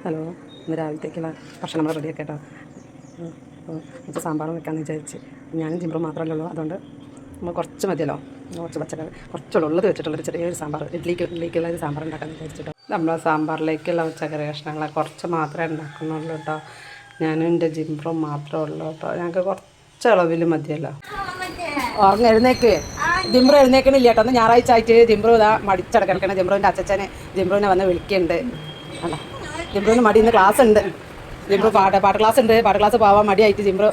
Hello, ഇന്ന് രാവിലത്തേക്കുള്ള ഭക്ഷണം നമ്മൾ റെഡിയാക്കി കേട്ടോ. കുറച്ച് സാമ്പാർ വെക്കാമെന്ന് വിചാരിച്ച്. ഞാനും ജിംബ്രും മാത്രമല്ലേ ഉള്ളൂ, അതുകൊണ്ട് നമ്മൾ കുറച്ച് മതിയല്ലോ, കുറച്ച് പച്ചക്കറി കുറച്ചുള്ളൂ ഉള്ളത് വെച്ചിട്ടുള്ളൊരു ചെറിയൊരു സാമ്പാർ, ഇഡ്ലിക്കുള്ള ഒരു സാമ്പാർ ഉണ്ടാക്കാമെന്ന് വിചാരിച്ചിട്ടോ. നമ്മൾ സാമ്പാറിലേക്കുള്ള പച്ചക്കറി കഷ്ണങ്ങൾ കുറച്ച് മാത്രമേ ഉണ്ടാക്കുന്നുള്ളൂ കേട്ടോ. ഞാനും എൻ്റെ ജിംബ്രും മാത്രമേ ഉള്ളൂ കേട്ടോ. ഞങ്ങൾക്ക് കുറച്ച് അളവിൽ മതിയല്ലോ. ഓർമ്മ എഴുന്നേക്ക്, ജിംബ്രു എഴുന്നേക്കണില്ല കേട്ടോ. ഒന്ന് ഞായറാഴ്ച ആയിട്ട് ജിംബ്രു ഇതാ മടിച്ചടക്കിടക്കണേ. ജിംബ്രുവിൻ്റെ അച്ഛനെ ജിംബ്രുവിനെ വന്ന് വിളിക്കുന്നുണ്ട്. അല്ല, ജിംബ്രുവിന് മടി, ഇന്ന് ക്ലാസ് ഉണ്ട്. ജിംബ്രു പാട്ട് ക്ലാസ് ഉണ്ട്. പാട്ട് ക്ലാസ് പോവാൻ മടിയായിട്ട് ജിംബ്രു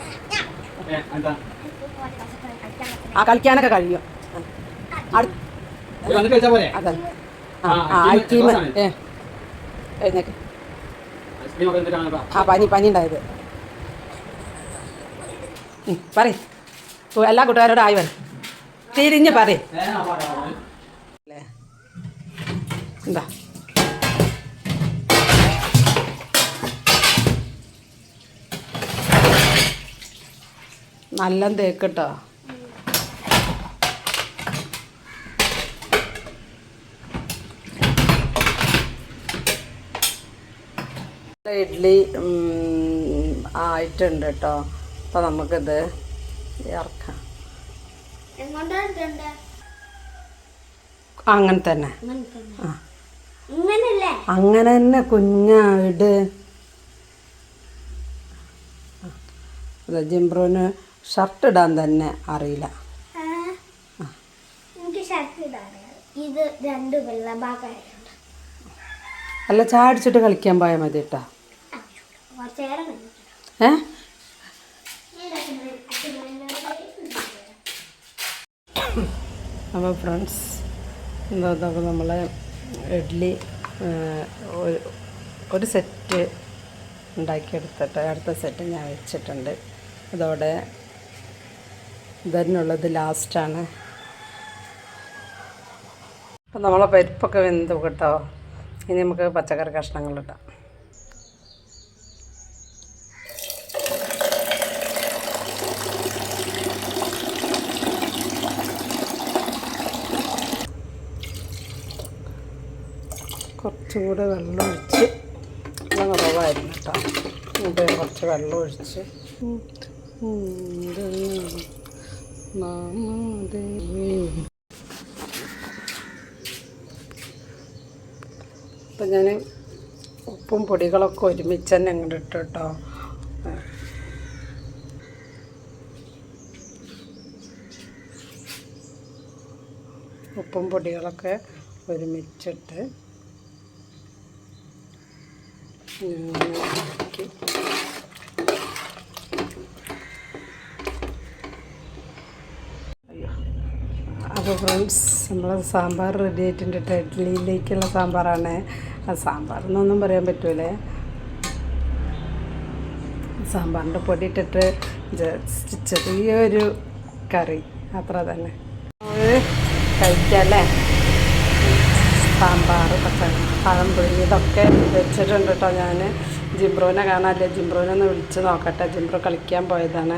കളിക്കാനൊക്കെ കഴിയും. അതെ, എഴുന്നേക്ക്. പനി ഉണ്ടായത് പറയും. എല്ലാ കൂട്ടുകാരോടും ആയി വരും. തിരിഞ്ഞ് പറയും. എന്താ നല്ല തേക്കിട്ടോ. ഇഡ്ഡലി ആയിട്ടുണ്ട് കേട്ടോ. അപ്പോൾ നമുക്കിത് ഇറക്കാം. അങ്ങനെ തന്നെ, അങ്ങനെ തന്നെ കുഞ്ഞായിട്ട്. ജിംബ്രുവിന് ഷർട്ട് ഇടാൻ തന്നെ അറിയില്ല. അല്ല, ചാടിച്ചിട്ട് കളിക്കാൻ പോയാൽ മതി കേട്ടോ. അപ്പോൾ ഫ്രണ്ട്സ്, എന്താ നമ്മൾ ഇഡ്ഡലി ഒരു സെറ്റ് ഉണ്ടാക്കിയെടുത്തിട്ട് അടുത്ത സെറ്റ് ഞാൻ വെച്ചിട്ടുണ്ട്. അതോടെ ഇതിനുള്ളത് ലാസ്റ്റാണ്. അപ്പം നമ്മളെ പരിപ്പൊക്കെ വെന്ത് കേട്ടോ. ഇനി നമുക്ക് പച്ചക്കറി കഷ്ണങ്ങളിടാം. കുറച്ചും കൂടെ വെള്ളം ഒഴിച്ച്, വെള്ളം കുറവായിരുന്നു കേട്ടോ. എന്നിട്ട് കുറച്ച് വെള്ളം ഒഴിച്ച് അപ്പം ഞാൻ ഉപ്പും പൊടികളൊക്കെ ഒരുമിച്ച് തന്നെ അങ്ങോട്ട് ഇട്ടു കേട്ടോ. ഉപ്പും പൊടികളൊക്കെ ഒരുമിച്ചിട്ട് അപ്പോൾ ഫ്രണ്ട്സ്, നമ്മൾ സാമ്പാർ റെഡി ആയിട്ടുണ്ട് കേട്ടോ. ഇഡ്ഡലിയിലേക്കുള്ള സാമ്പാറാണ്. അത് സാമ്പാറെന്നൊന്നും പറയാൻ പറ്റൂലേ. സാമ്പാറിൻ്റെ പൊടി ഇട്ടിട്ട് ജസ്റ്റ് ചെറിയൊരു കറി, അത്ര തന്നെ. കഴിക്കാമല്ലേ. സാമ്പാർ, പഴം പുഴുങ്ങിയതൊക്കെ വെച്ചിട്ടുണ്ട് കേട്ടോ. ഞാൻ ജിംബ്രുവിനെ കാണാനില്ല. ജിംബ്രുവിനെ ഒന്ന് വിളിച്ച് നോക്കട്ടെ. ജിംബ്രു കളിക്കാൻ പോയതാണ്.